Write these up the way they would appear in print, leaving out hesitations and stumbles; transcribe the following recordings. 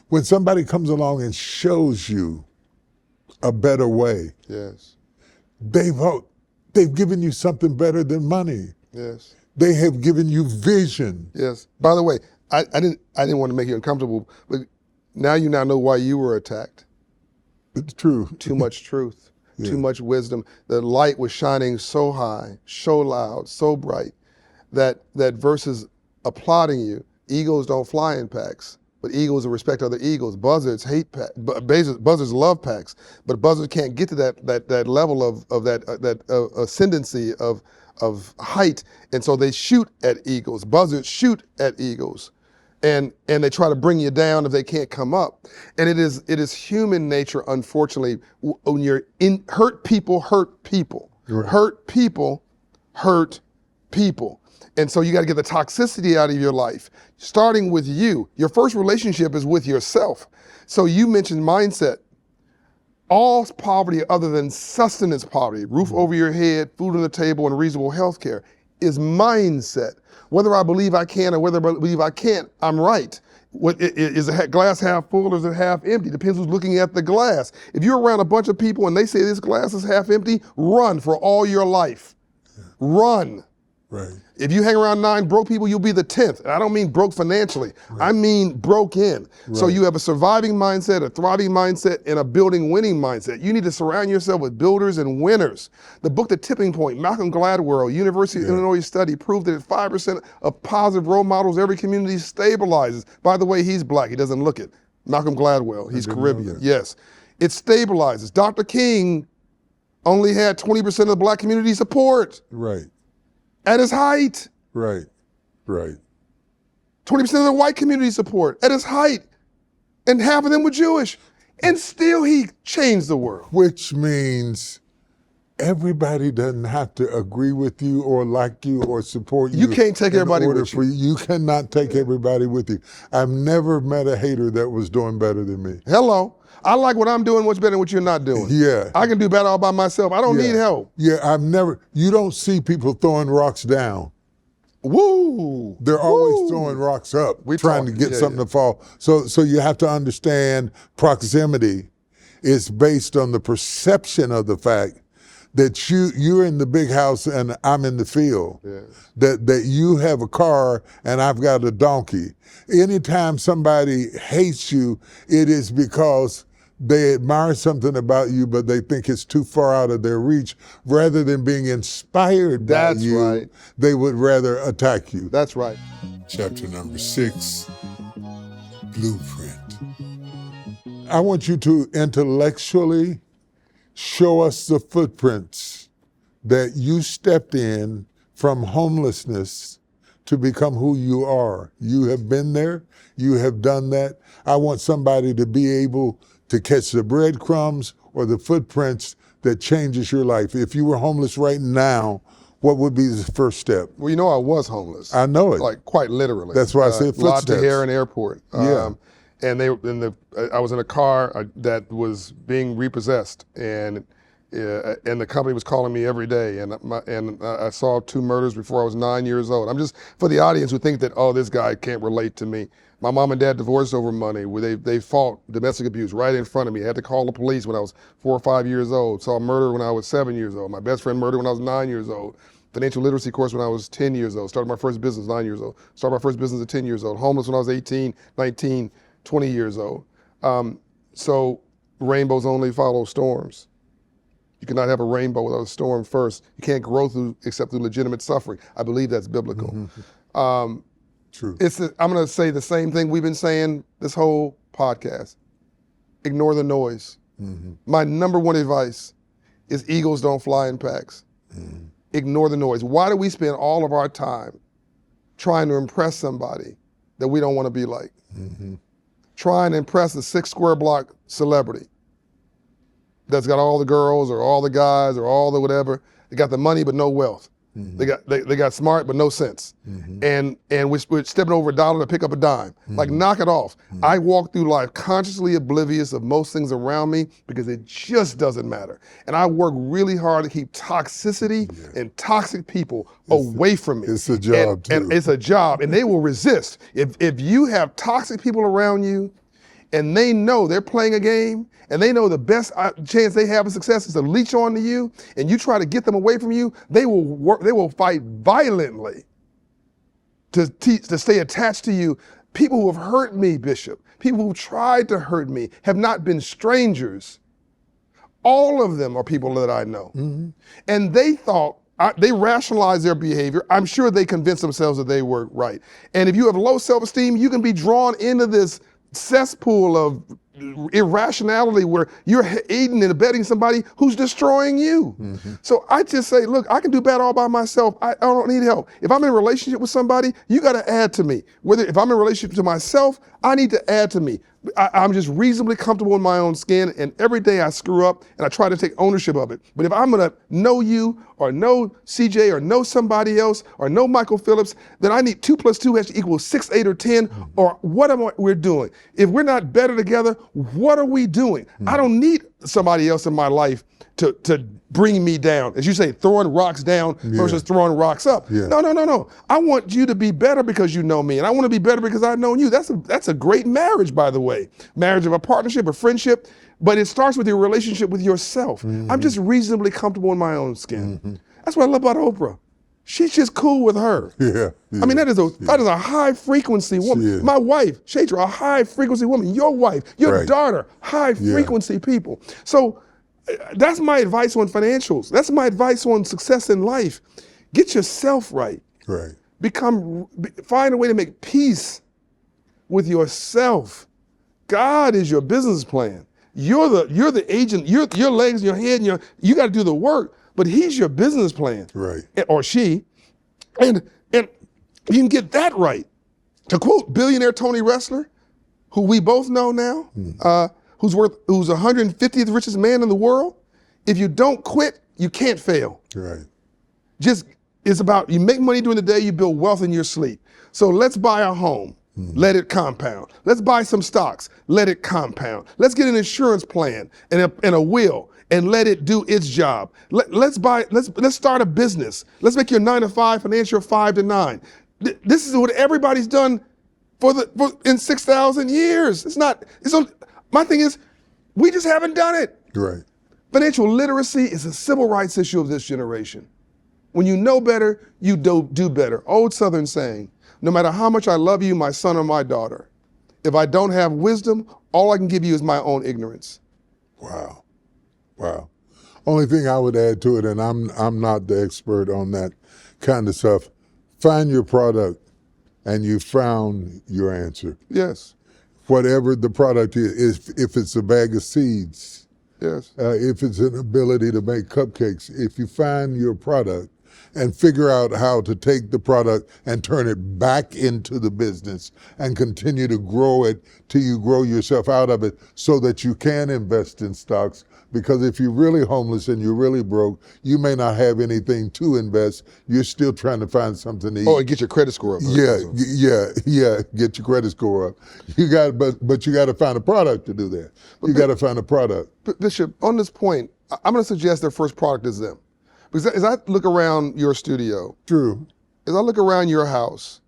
when somebody comes along and shows you a better way, Yes. they've given you something better than money. Yes. They have given you vision. Yes. By the way, I didn't want to make you uncomfortable, but now you know why you were attacked. It's true. Too much truth, Yeah. too much wisdom. The light was shining so high, so loud, so bright that versus applauding you, eagles don't fly in packs, but eagles respect other eagles. Buzzards hate packs. Buzzards love packs, but buzzards can't get to that level of that ascendancy of height, and so they shoot at eagles. Buzzards shoot at eagles, and they try to bring you down if they can't come up. And it is human nature, unfortunately, when you're in hurt people hurt people. Right. Hurt people hurt people. And so you got to get the toxicity out of your life, starting with you. Your first relationship is with yourself. So you mentioned mindset. All poverty other than sustenance poverty, roof over your head, food on the table, and reasonable health care, is mindset. Whether I believe I can or whether I believe I can't, I'm right. Is the glass half full or is it half empty? Depends who's looking at the glass. If you're around a bunch of people and they say this glass is half empty, run for all your life. Run. Right. If you hang around 9 broke people, you'll be the 10th. And I don't mean broke financially. Right. I mean broke in. Right. So you have a surviving mindset, a thriving mindset, and a building winning mindset. You need to surround yourself with builders and winners. The book, The Tipping Point, Malcolm Gladwell, University of Illinois study proved that at 5% of positive role models, every community stabilizes. By the way, he's black. He doesn't look it. Malcolm Gladwell, he's Caribbean. Yes. It stabilizes. Dr. King only had 20% of the black community support. Right. At his height. Right, right. 20% of the white community support at his height, and half of them were Jewish. And still he changed the world. Which means everybody doesn't have to agree with you or like you or support you. You can't take everybody with you. You cannot take everybody with you. I've never met a hater that was doing better than me. Hello. I like what I'm doing, what's better than what you're not doing. Yeah. I can do better all by myself. I don't need help. Yeah, you don't see people throwing rocks down. Woo! They're always throwing rocks up, trying to get something to fall. So you have to understand proximity is based on the perception of the fact that you're in the big house and I'm in the field. Yes. That you have a car and I've got a donkey. Anytime somebody hates you, it is because they admire something about you, but they think it's too far out of their reach. Rather than being inspired by you, they would rather attack you. That's right. Chapter number 6, Blueprint. I want you to intellectually show us the footprints that you stepped in from homelessness to become who you are. You have been there. You have done that. I want somebody to be able to catch the breadcrumbs or the footprints that changes your life. If you were homeless right now, what would be the first step? Well, you know I was homeless. I know it. Like quite literally. That's why I said footsteps. Lot to hair in airport. Yeah. I was in a car that was being repossessed, and the company was calling me every day, and I saw 2 murders before I was 9 years old. I'm just, for the audience who think that, oh, this guy can't relate to me. My mom and dad divorced over money. They fought domestic abuse right in front of me. I had to call the police when I was 4 or 5 years old. Saw a murder when I was 7 years old. My best friend murdered when I was 9 years old. Financial literacy course when I was 10 years old. Started my first business 9 years old. Started my first business at 10 years old. Homeless when I was 18, 19, 20 years old. So rainbows only follow storms. You cannot have a rainbow without a storm first. You can't grow except through legitimate suffering. I believe that's biblical. Mm-hmm. True. I'm going to say the same thing we've been saying this whole podcast. Ignore the noise. Mm-hmm. My number one advice is eagles don't fly in packs. Mm-hmm. Ignore the noise. Why do we spend all of our time trying to impress somebody that we don't want to be like? Mm-hmm. Trying to impress a 6 square block celebrity that's got all the girls or all the guys or all the whatever. They got the money but no wealth. Mm-hmm. They got smart but no sense. Mm-hmm. And we're stepping over $1 to pick up a dime. Mm-hmm. Like, knock it off. Mm-hmm. I walk through life consciously oblivious of most things around me because it just doesn't matter. And I work really hard to keep toxicity and toxic people away from me. It's a job too. And it's a job, and they will resist. If you have toxic people around you, and they know they're playing a game, and they know the best chance they have of success is to leech onto you, and you try to get them away from you, they will fight violently to stay attached to you. People who have hurt me, Bishop, people who tried to hurt me have not been strangers. All of them are people that I know. Mm-hmm. And they thought, they rationalized their behavior. I'm sure they convinced themselves that they were right. And if you have low self-esteem, you can be drawn into this cesspool of irrationality where you're aiding and abetting somebody who's destroying you. Mm-hmm. So I just say, look, I can do bad all by myself. I don't need help. If I'm in a relationship with somebody, you got to add to me. If I'm in a relationship to myself, I need to add to me. I'm just reasonably comfortable in my own skin, and every day I screw up and I try to take ownership of it. But if I'm gonna know you or know CJ or know somebody else or know Michael Phillips, then I need 2 + 2 has to equal 6, 8, or 10, or whatever we're doing. If we're not better together, what are we doing? I don't need somebody else in my life to bring me down. As you say, throwing rocks down versus throwing rocks up. Yeah. No. I want you to be better because you know me, and I want to be better because I've known you. That's a great marriage, by the way. Marriage of a partnership, a friendship, but it starts with your relationship with yourself. Mm-hmm. I'm just reasonably comfortable in my own skin. Mm-hmm. That's what I love about Oprah. She's just cool with her. Yeah. I mean, that is a high frequency woman. My wife, Shadra, a high frequency woman. Your wife, your daughter, high frequency people. So that's my advice on financials. That's my advice on success in life. Get yourself right. Right. Find a way to make peace with yourself. God is your business plan. You're the agent. Your legs, your head, and you got to do the work. But He's your business plan. Right. Or she, and you can get that right. To quote billionaire Tony Ressler, who we both know now. Who's 150th richest man in the world. If you don't quit, you can't fail. Right. It's about, you make money during the day, you build wealth in your sleep. So let's buy a home, let it compound. Let's buy some stocks, let it compound. Let's get an insurance plan and a will and let it do its job. Let's start a business. Let's make your 9 to 5 financial 5 to 9. This is what everybody's done in 6,000 years. My thing is, we just haven't done it. Right. Financial literacy is a civil rights issue of this generation. When you know better, you do better. Old Southern saying, no matter how much I love you, my son or my daughter, if I don't have wisdom, all I can give you is my own ignorance. Wow. Only thing I would add to it, and I'm not the expert on that kind of stuff, find your product and you found your answer. Yes. Whatever the product is, if it's a bag of seeds, yes. If it's an ability to make cupcakes, if you find your product and figure out how to take the product and turn it back into the business and continue to grow it till you grow yourself out of it so that you can invest in stocks. Because if you're really homeless and you're really broke, you may not have anything to invest. You're still trying to find something to eat. Oh, and get your credit score up. Yeah, get your credit score up. But you got to find a product to do that. You got to find a product. Bishop, on this point, I'm going to suggest their first product is them. Because as I look around your studio, true. As I look around your house,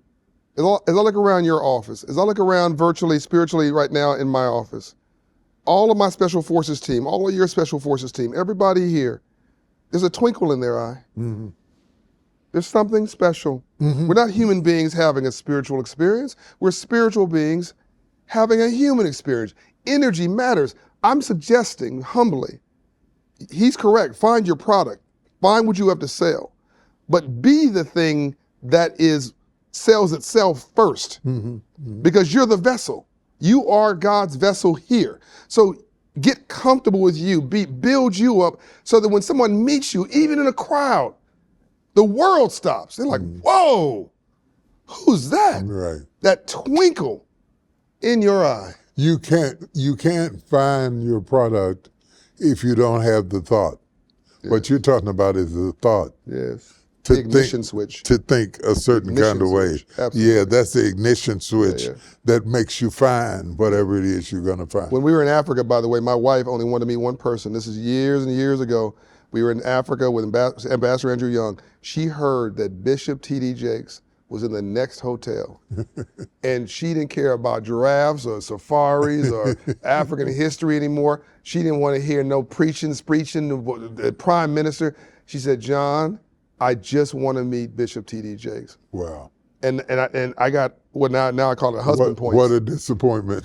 as I look around your office, as I look around virtually, spiritually right now in my office, all of my special forces team, all of your special forces team, everybody here, there's a twinkle in their eye. Mm-hmm. There's something special. Mm-hmm. We're not human beings having a spiritual experience. We're spiritual beings having a human experience. Energy matters. I'm suggesting humbly, he's correct, find your product. Find what you have to sell. But be the thing that sells itself first. Mm-hmm. Mm-hmm. Because you're the vessel. You are God's vessel here. So get comfortable with you, build you up so that when someone meets you, even in a crowd, the world stops. They're like, whoa, who's that? Right. That twinkle in your eye. You can't find your product if you don't have the thought. Yes. What you're talking about is the thought. Yes. The ignition switch. To think a certain kind of way. Absolutely. Yeah, that's the ignition switch that makes you find whatever it is you're going to find. When we were in Africa, by the way, my wife only wanted to meet one person. This is years and years ago. We were in Africa with Ambassador Andrew Young. She heard that Bishop T.D. Jakes was in the next hotel. And she didn't care about giraffes or safaris or African history anymore. She didn't want to hear no preaching, the prime minister. She said, John, I just want to meet Bishop T.D. Jakes. Wow. And I got, well, now I call it husband points. What a disappointment.